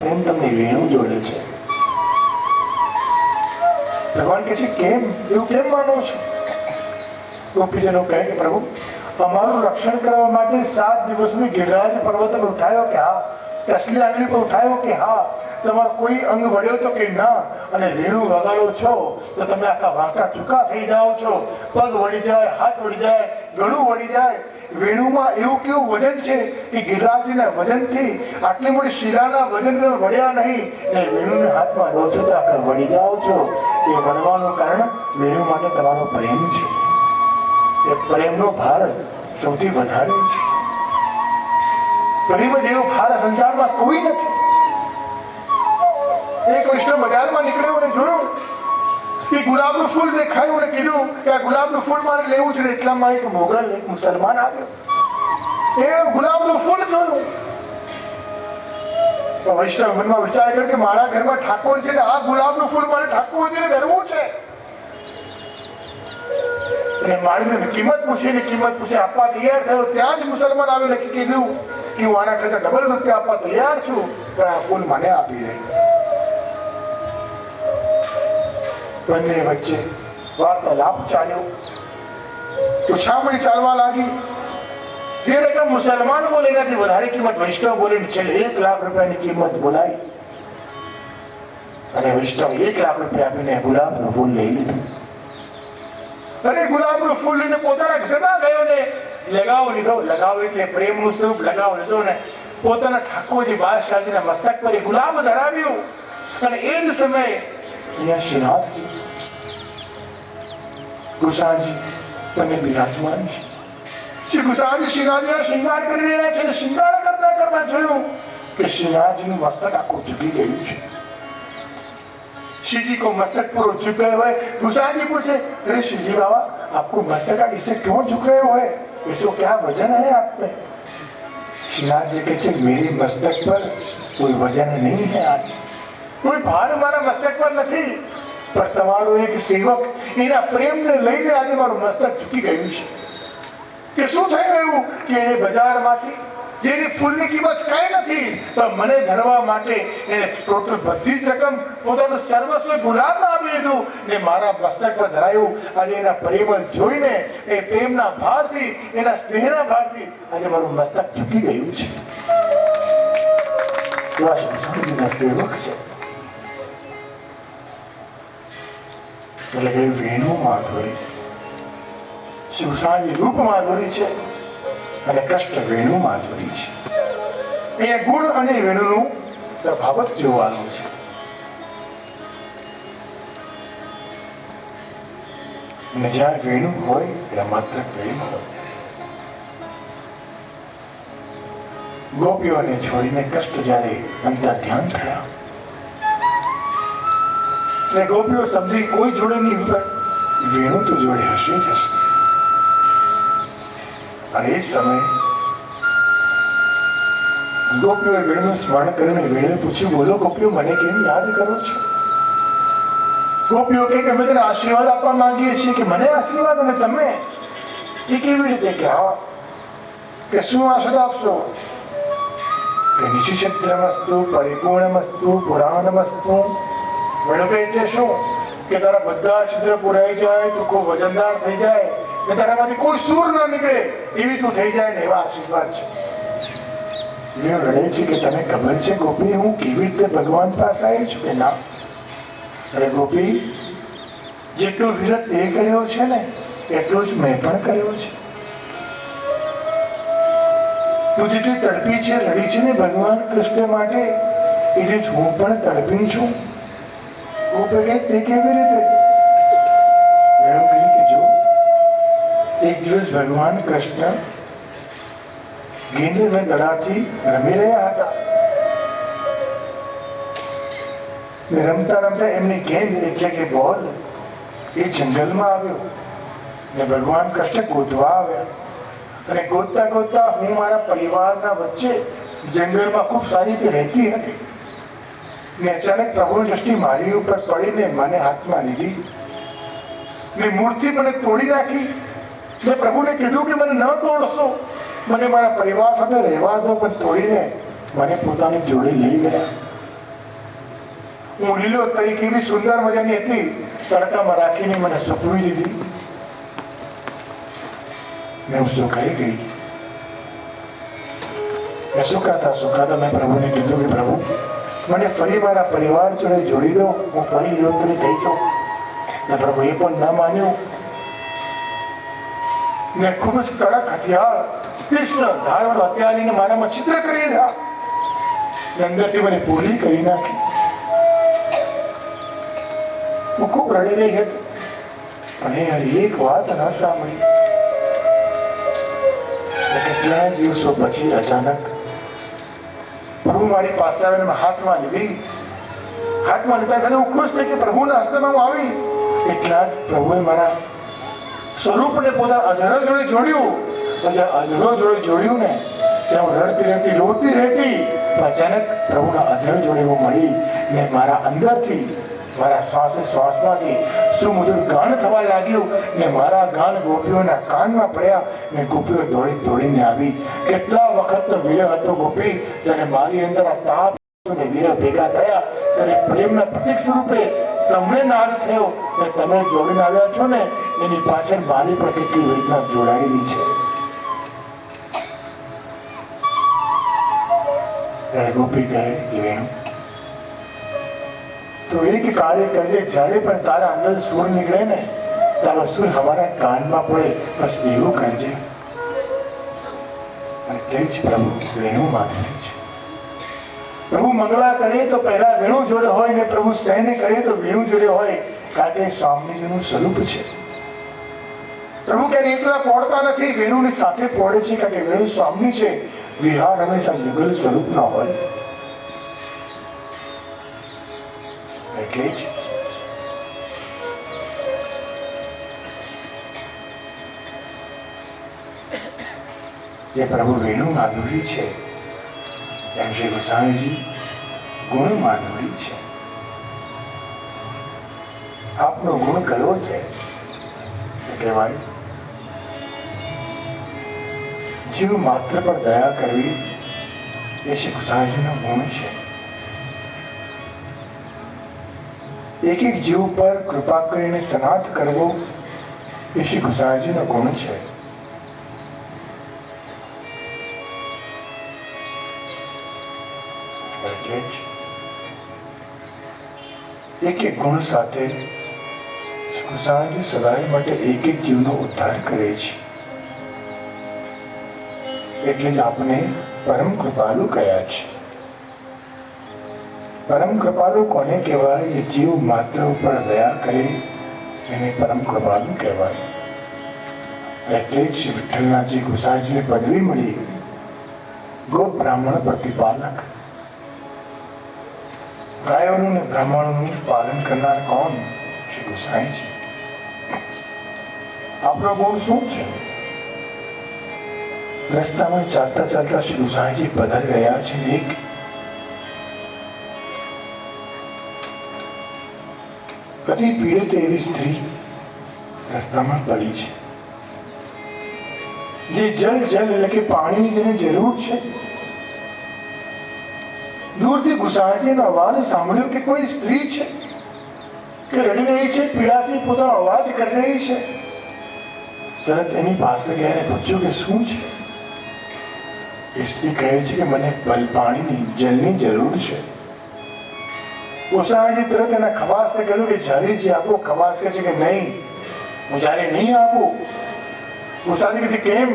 પ્રેમ તમને વેણું જોડે છે. ભગવાન કહે છે કેમ એવું કેમ માનો છો? ગોપીજનો કહે કે પ્રભુ અમારું રક્ષણ કરવા માટે 7 દિવસની ગિરિરાજ પર્વત પર ઉઠાયો કે હા, ટસલી આંગળી પર ઉઠાયો કે હા, તમારો કોઈ અંગ વળ્યો તો કે ના, અને વેણું વગાડો છો તો તમે આખા વાંકા ચૂકા થઈ જાઓ છો, પગ વળી જાય, હાથ વળી જાય, ગળું વળી જાય. વેણુમાં એવું કેવું વજન છે કે ગિરિરાજના વજનથી આટલી મોટી શિલાના વજન વળ્યા નહીં ને વેણુને હાથમાં લો છો તો આખા વળી જાઓ છો. એ વળવાનું કારણ વેણુ માટે તમારો પ્રેમ છે. એ પ્રેમનો ભાર સૌથી વધારે છે. પ્રેમ જેવો ભાર સંસારમાં કોઈ નથી. એક વૈષ્ણવ બજારમાં નીકળ્યો અને જોયું કે ગુલાબનું ફૂલ દેખાયું અને કીધું કે આ ગુલાબનું ફૂલ મારે લેવું છે. એટલામાં એક મોગલ, એક મુસલમાન આવ્યો. એ ગુલાબનું ફૂલ જોયું તો વૈષ્ણવ મનમાં વિચાર કર્યો કે મારા ઘરમાં ઠાકોર છે ને આ ગુલાબનું ફૂલ મારે ઠાકોરજીને ધરવું છે. અને માળીને કિંમત પૂછી આપવા તૈયાર થયો. ત્યાં જ મુસલમાન આવીને કીધું કે હું આના કરતા ડબલ રૂપિયા આપવા તૈયાર છું, પણ આ ફૂલ મને આપી દે. બંને વચ્ચે વાર્તાલાપ ચાલ્યો, પૂછામણી ચાલવા લાગી. જે રકમ મુસલમાન બોલે એનાથી વધારે કિંમત વૈષ્ણવ બોલીને છેલ્લે 1 લાખ રૂપિયાની કિંમત બોલાઈ અને વૈષ્ણવ 1 લાખ રૂપિયા આપીને ગુલાબનું ફૂલ લઈ લીધું. અને ગુલાબનું ફૂલ લઈને પોતાના ઘરમાં ગયો ને લગાવ લીધો. લગાવ એટલે પ્રેમનું સ્વરૂપ લગાવ લીધો ને પોતાના ઠાકોરજી બાદશાહજીના મસ્તક પર એ ગુલાબ ધરાવ્યું. અને એ જ સમયે અહીંયા શ્રીનાથજી ગુસાજી તમે બિરાજમાન છે. શ્રી ગુસાજી શ્રીનાથજીનો શૃંગાર કરી રહ્યા છે. શૃંગાર કરતા કરતા જોયું કે શ્રીનાથજીનું મસ્તક આખું ઝૂકી ગયું છે. श्री जी को मस्तक पर झुक गए हुए. गुसाजी पूछे अरे श्री जी बाबा आपको मस्तक इसे क्यों झुक रहे हो है? इसको क्या वजन है आप पे? श्रीनाथ जी कहते मेरे मस्तक पर कोई वजन नहीं है, आज कोई भार मारा मस्तक पर नहीं, पर તમારો એક સેવક એના પ્રેમને લઈને આજે મારું મસ્તક ઝૂકી ગયું છે. કે શું થઈ ગયું કે એને બજારમાંથી જેની ફૂલની કિંમત કઈ નથી પણ મને ધરવા માટે એને ટોટલ બધી જ રકમ પોતાનું સર્વસ્વ ગુલાબમાં આપી દીધું ને મારા મસ્તક પર ધરાયું. આજે એના પ્રેમ જોઈને એ પ્રેમના ભારથી, એના સ્નેહના ભારથી આજે મારું મસ્તક ઝૂકી ગયું છે. એવા શંકરજીના સેવક છે. એટલે કે વેણુ માધુરી, શિવસાજી રૂપ માધુરી છે અને કષ્ટ વેણુ માધુરી છે. એ ગુણ અને વેણુનું તફાવત જોવાનું છે. અને જ્યાં વેણુ હોય ત્યાં માત્ર પ્રેમ હોય. ગોપીઓને છોડીને કષ્ટ જ્યારે અંતર ધ્યાન થયા એટલે ગોપીઓ સમજી કોઈ જોડે નહીં હોય, વેણુ તો જોડે હશે જ હશે. અને એ સમયે ગોપીઓએ વેણુનું સ્મરણ કરીને વેણુએ પૂછ્યું બોલો ગોપીઓ મને કેમ યાદ કરો છો? ગોપીઓ કે અમે તને આશીર્વાદ આપવા માંગીએ છીએ. કે મને આશીર્વાદ અને તમે? એ કેવી રીતે? કે હા, કે શું આશીર્વાદ આપશો? કે નિશિષદ્રમસ્તુ પરિપૂર્ણમસ્તુ પુરાણમસ્તુ. વેણુ કે એટલે શું? કે તારા બધા છિદ્ર પુરાઈ જાય, તું ખૂબ વજનદાર થઈ જાય ને તારામાંથી કોઈ સૂર ના નીકળે એવી તું થઈ જાય ને એવા આશીર્વાદ છે. રડે છે કે તને ખબર છે ગોપી હું કેવી રીતે ભગવાન પાસે આવી છું? કે ના. અરે ગોપી જેટલું વિરત તે કર્યો છે ને એટલું જ મેં પણ કર્યો છે. તું જેટલી તડપી છે, લડી છે ને ભગવાન કૃષ્ણ માટે એટલી જ હું પણ તડપી છું. ગોપી કહે તે કેવી રીતે? મેં કહ્યું કે જો એક દિવસ ભગવાન કૃષ્ણ ગેંદના દડાથી રમી રહ્યા હતા ને રમતા રમતા એમની ગેંદ એટલે કે બોલ એ જંગલમાં આવ્યો ને ભગવાન કૃષ્ણ ગોતવા આવ્યા. અને ગોતતા ગોતતા હું મારા પરિવારના વચ્ચે જંગલમાં ખૂબ સારી રીતે રહેતી હતી ને અચાનક પ્રભુની દ્રષ્ટિ મારી ઉપર પડીને મને હાથમાં લીધી ને મૂર્તિ મને તોડી નાખી. મેં પ્રભુને કીધું કે મને ન તોડશો, મને મારા પરિવાર સાથે રહેવા દો, પણ તોડીને મને પોતાની જોડે લઈ ગયા. હું લીલો તરીકે એવી સુંદર મજાની હતી, તડકામાં રાખીને મને સપવી દીધી. મેં સુકાઈ ગઈ. સુકાતા મેં પ્રભુને કીધું કે પ્રભુ, મને ફરી મારા પરિવાર જોડે જોડી દો, હું ફરી લીલોતરી થઈ જાઉં. ને પ્રભુ એ પણ ન માન્યું ને ખૂબ જ કડક હથિયાર, તીક્ષ્ણ ધારવાળો હથિયાર લઈને મારામાં છિદ્ર કરી રહ્યા, અંદરથી મને પોલી કરી નાખી. હું ખૂબ રડી રહી હતી, પણ યાર એક વાત ન સાંભળી. કેટલા દિવસો પછી અચાનક પ્રભુ મારી પાસે આવીને હાથમાં લીધી. હાથમાં લીધા છે, હું ખુશ થઈ કે પ્રભુના હસ્તમાં હું આવી. એટલા જ પ્રભુએ મારા સ્વરૂપને પોતાના અધરો જોડે જોડ્યું. અધરો જોડે જોડ્યું ને ત્યાં હું રડતી રડતી રોતી રહેતી. અચાનક પ્રભુના અધર જોડે હું મળી ને મારા અંદરથી, મારા શ્વાસે શ્વાસમાંથી સુમધુર ગાન થવા લાગ્યું ને મારા ગાન ગોપીઓના કાનમાં પડ્યા ને ગોપીઓ દોડી દોડીને આવી. કેટલા વખતનો વીર હતો ગોપી, ત્યારે મારી અંદર આ તાપ ને વીર ભેગા થયા, ત્યારે પ્રેમના પ્રતીક સ્વરૂપે તમને નાદ થયો ને તમે દોડીને આવ્યા છો ને, એની પાછળ મારી પણ કેટલી વેદના જોડાયેલી છે. ત્યારે ગોપી કહે કે વેણુ, તો એક કાર્ય કરજે, જ્યારે પણ તારા અંદર સુર નીકળે ને, તારો સુર હમારા કાનમાં પડે, બસ એવું કરજે. અને તે જ પ્રભુ વેણુ માધુરી છે. પ્રભુ મંગળા કરે તો પહેલા વેણુ જોડે હોય ને પ્રભુ સૈન્ય કરે તો વેણુ જોડે હોય, કારણ કે સ્વામીજીનું સ્વરૂપ છે. પ્રભુ ક્યારે એકલા પોડતા નથી, વેણુની સાથે પોડે છે, કારણ કે વેણુ સ્વામી છે. વિહાર હંમેશા યુગલ સ્વરૂપ ન હોય. એટલે જ જે પ્રભુ વેણુ માધુરી છે, એમ શ્રી ગોસ્વામીજી ગુણ માધુરી છે. આપનો ગુણ કયો છે? કહેવાય જીવ માત્ર પર દયા કરવી, એ શ્રી ગોસ્વામીજીનો ગુણ છે. એક એક જીવ પર કૃપા કરીને સનાથ કરવો, એ શ્રી ગોસ્વામીજીનો ગુણ છે. એટલે જ એક એક ગુણ સાથે ગોસ્વામીજી સદાય માટે એક એક જીવનો ઉદ્ધાર કરે છે. એટલે જ આપને પરમ કૃપાલુ કયા છે. પરમ કૃપાલુ કોને કહેવાય? જે જીવ માત્ર ઉપર દયા કરે એને પરમ કૃપાલુ કહેવાય. એટલે જ શ્રી વિઠ્ઠલનાથજી ગોસાઈજીને પદવી મળી ગો બ્રાહ્મણ પ્રતિપાલક. ગાયોનું ને બ્રાહ્મણોનું પાલન કરનાર કોણ? શ્રી ગોસાઈજી. આપણો ગુણ શું છે? રસ્તામાં ચાલતા ચાલતા શ્રી ગોસાઈજી પધારી રહ્યા છે. એક અતિ પીડિત એવી સ્ત્રી રસ્તામાં પડી છે. જે જલ એટલે કે પાણીની જેને જરૂર છે. દૂરથી ગોસાઈજીનો અવાજ સાંભળ્યો કે કોઈ સ્ત્રી છે કે રડી રહી છે, પીડાથી પોતાનો અવાજ કરી રહી છે. તરત એની પાસે ગયા પૂછ્યું કે શું છે? એ સ્ત્રી કહે છે કે મને પાણીની જલની જરૂર છે. ગોસાઈજી તરત એના ખવાસને કહ્યું કે જારીજી આપો. ખવાસ કહે છે કે નહીં, હું જારી નહીં આપું. ગોસાઈજી કહે છે કેમ?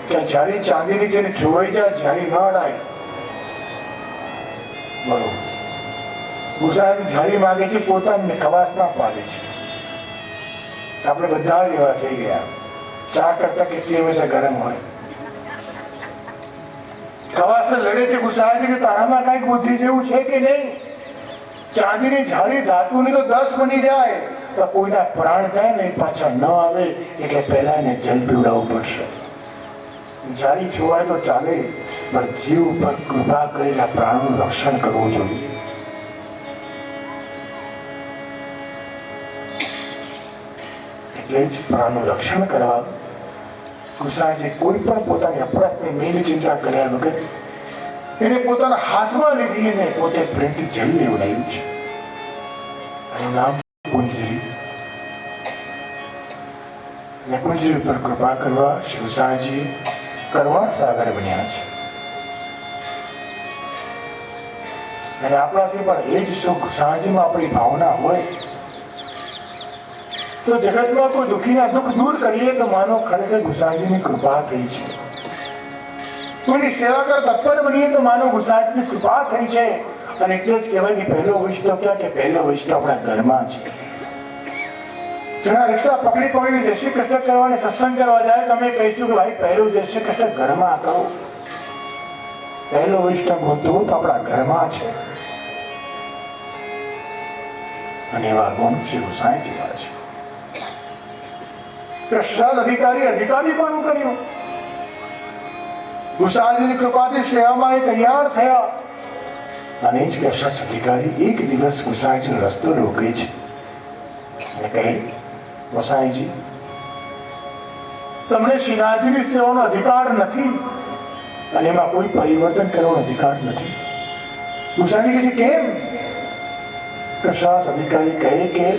કે જારી ચાંદીની છે ને જોવાઈ જાય, જારી ન અડાય. બરોબર. ગોસાઈજી જારી માંગે છે, પોતાને ખવાસ ના પાડે છે. આપણે બધા જ એવા થઈ ગયા. ચા કરતા કેટલી હંમેશા ગરમ હોય. ખવાસ લડે છે ગોસાઈજી કે તારામાં કઈક બુદ્ધિ જેવું છે કે નહીં? ચાંદીની જારી ધાતુની તો 10 બની જાય, તો કોઈના પ્રાણ જાય ને પાછા ન આવે, એટલે પહેલા એને જલ પીવડાવવું પડશે. જારી જોવાય તો ચાલે, પણ જીવ ઉપર કૃપા કરીને પ્રાણોનું રક્ષણ કરવું જોઈએ. એટલે જ પ્રાણનું રક્ષણ કરવા ગોસાઈજી કોઈ પણ પોતાની અપરાધની મેલી ચિંતા કર્યા વગર એને પોતાના હાથમાં લીધી અને પોતે પ્રેમથી જલ લેવડાવ્યું છે. એનું નામ કુંજરી. અને કુંજરી ઉપર કૃપા કરવા શ્રી ગુસાઈજી કરુણા સાગર બન્યા છે. અને આપણાથી પણ એ જ સુખ ગુસાઈજીમાં આપણી ભાવના હોય તો જગતમાં કોઈ દુઃખીના દુઃખ દૂર કરીએ તો માનો ખરેખર ગુસાઈજીની કૃપા થઈ છે. કોઈની સેવા કર તત્પર બનીએ તો માનો ગુસાઈજીની કૃપા થઈ છે. અને એટલે જ કહેવાય કે પહેલો વૈષ્ણવ ક્યાં કે પહેલો વૈષ્ણવ આપણા ઘરમાં છે. ઘણા રિક્ષા પકડી પકડીને જય શ્રી કૃષ્ણ કરવાને સત્સંગ કરવા જાય તમે કહીશું કે ભાઈ પહેલું જય શ્રી કૃષ્ણ ઘરમાં કરો. પહેલો વૈષ્ણવ હોતો તો આપણા ઘરમાં છે. અને એવા ગુણ શ્રી ગુસાઈજીમાં છે. કૃષ્ણ અધિકારી પણ કર્યું. ગુસાઈજીની કૃપાથી સેવામાં એ તૈયાર થયા. અને જ કૃષ્ણ અધિકારી એક દિવસ ગુસાઈજીનો રસ્તો રોકે છે અને કહે, ગુસાઈજી તમને શ્રીનાથજીની સેવાનો અધિકાર નથી અને એમાં કોઈ પરિવર્તન કરવાનો અધિકાર નથી. ગુસાઈજી કહે છે કેમ? કૃષ્ણ અધિકારી કહે કે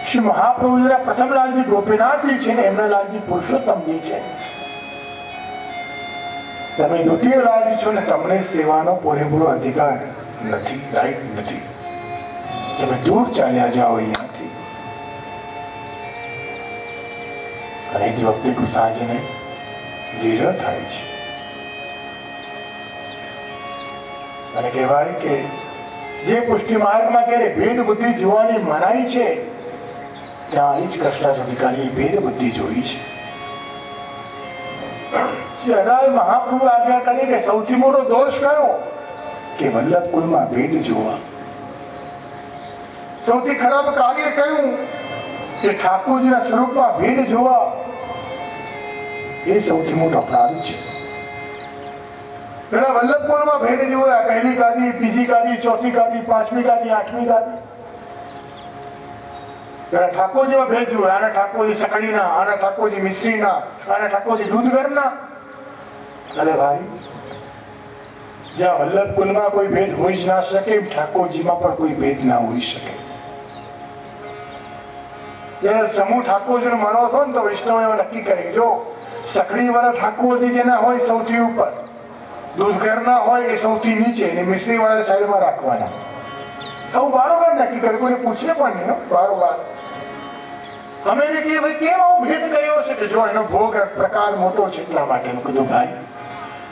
શ્રી મહાપ્રભુજીના પ્રથમ લાલજી ગોપીનાથજી છે ને એમના લાલજી પુરુષોત્તમજી છે. તમે દ્વિતીય લાલજી છો ને તમને સેવાનો પૂરેપૂરો અધિકાર નથી, રાઈટ નથી. તમે દૂર ચાલ્યા જાઓ અહીંયાથી. અને જ વખતે ગુસાઈજીને વિરહ થાય છે. અને કહેવાય કે જે પુષ્ટિ માર્ગમાં ક્યારે ભેદ બુદ્ધિ જોવાની મનાઈ છે ત્યાં જ કૃષ્ણ અધિકારી ભેદ બુદ્ધિ જોઈ છે. મહાપ્રભુ આજ્ઞા કરી કે સૌથી મોટો દોષ કયો? કે વલ્લભ કુલમાં ભેદ જોવા. સૌથી ખરાબ કાર્ય કયું? કે ઠાકોરજીના સ્વરૂપમાં ભેદ જોવા. એ સૌથી મોટો અપરાધ છે. ઘણા વલ્લભ કુલમાં ભેદ જોયા. પહેલી ગાદી, બીજી ગાદી, ચોથી ગાદી, પાંચમી ગાદી, આઠમી ગાદી. ઘણા ઠાકોરજીમાં ભેદ જોયા. આના ઠાકોરજી સકડીના, આના ઠાકોરજી મિશ્રીના, આના ઠાકોરજી દૂધગરના. અરે ભાઈ, જ્યાં વલ્લભ કુલમાં કોઈ ભેદ હોઈ જ ના શકે એમ ઠાકોરજીમાં પણ કોઈ ભેદ ના હોઈ શકે. જયારે સમૂહ ઠાકોરજીનો માનો હતો ને તો વૈષ્ણવ એવા નક્કી કરે કે જો સકડી વાળા ઠાકોરજી જેના હોય સૌથી ઉપર, દૂધઘરના હોય એ સૌથી નીચે, અને મિશ્રી વાળા સાઈડમાં રાખવાના. આવું બારોબાર નક્કી કરે, કોઈને પૂછે પણ નહીં. બારોબાર અમે એને કહીએ ભાઈ કેમ આવું ભેદ કર્યો છે? કે જો એનો ભોગ પ્રકાર મોટો છે એટલા માટે. કીધું ભાઈ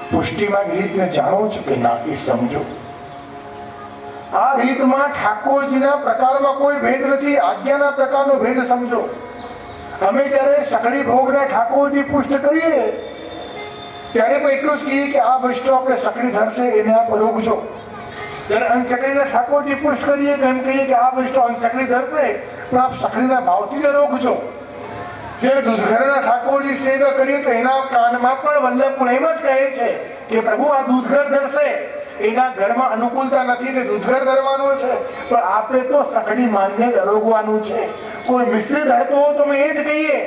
પુષ્ટિમાં રીતને જાણો છો કે ના એ સમજો. આ રીતમાં ઠાકોરજીના પ્રકારમાં કોઈ ભેદ નથી, આજ્ઞાના પ્રકારનો ભેદ સમજો. અમે જ્યારે સકડી ભોગના ઠાકોરજી પુષ્ટ કરીએ ત્યારે પણ એટલું જ કહીએ કે આ વૈષ્ણવ આપણે સકડી ધરશે એને આપ રોકજો. જ્યારે અનસકડીના ઠાકોરજી પુષ્ટ કરીએ તો એમ કહીએ કે આ વૈષ્ણવ અનસકડી ધરશે પણ આપ સકડીના ભાવથી જ રોકજો. જ્યારે દૂધઘરના ઠાકોરજી સેવા કરીએ તો એના કાનમાં પણ વલ્લભ એમ જ કહે છે કે પ્રભુ આ દૂધઘર ધરશે, એના ઘરમાં અનુકૂળતા નથી એટલે દૂધઘર ધરવાનું છે, પણ આપણે તો સકડી માન્ય રોકવાનું છે. કોઈ મિશ્રી ધરતો હોય તો અમે એ જ કહીએ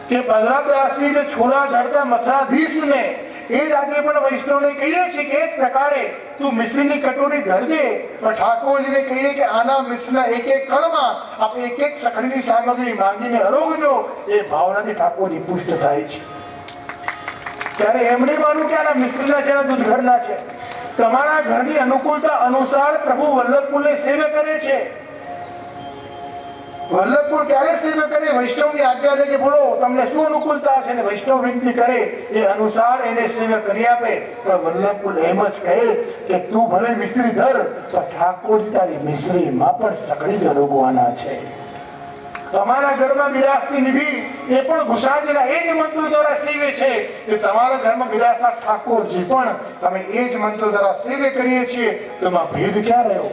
કે બલરામદાસજી જે છોડા ધરતા મથરાધીશને એ જ આજે પણ વૈષ્ણવને કહીએ છીએ કે એ જ પ્રકારે તું મિશ્રીની કટોરી ધરજે. પણ ઠાકોરજીને કહીએ કે આના મિશ્રના એક એક કણમાં આપણે એક એક સકડીની સામગ્રી માંગીને અરોગજો. એ ભાવનાથી ઠાકોરજી પુષ્ટ થાય છે. ત્યારે એમણે માનું કે આના મિશ્રના છે, આના દૂધઘરના છે. તમારા ઘરની અનુકૂળતા અનુસાર પ્રભુ વલ્લભકુલને સેવા કરે છે. વલ્લભકુલ ક્યારે સેવા કરે? વૈષ્ણવની આજ્ઞા છે કે બોલો તમને શું અનુકૂળતા છે, ને વૈષ્ણવ વિનંતી કરે એ અનુસાર એને સેવા કરી આપે. પણ વલ્લભકુલ એમ જ કહે કે તું ભલે મિશ્રી ધર પણ ઠાકોરજી તારી મિશ્રીમાં પણ સકડી જ રોકવાના છે. તમારા ઘરમાં વિરાસની નિધિ એ પણ ગુસાઈજીના એ જ મંત્રો દ્વારા સેવે છે કે તમારા ઘરમાં વિરાસના ઠાકોરજી પણ અમે એ જ મંત્રો દ્વારા સેવે કરીએ છીએ. તો એમાં ભેદ ક્યાં રહ્યો?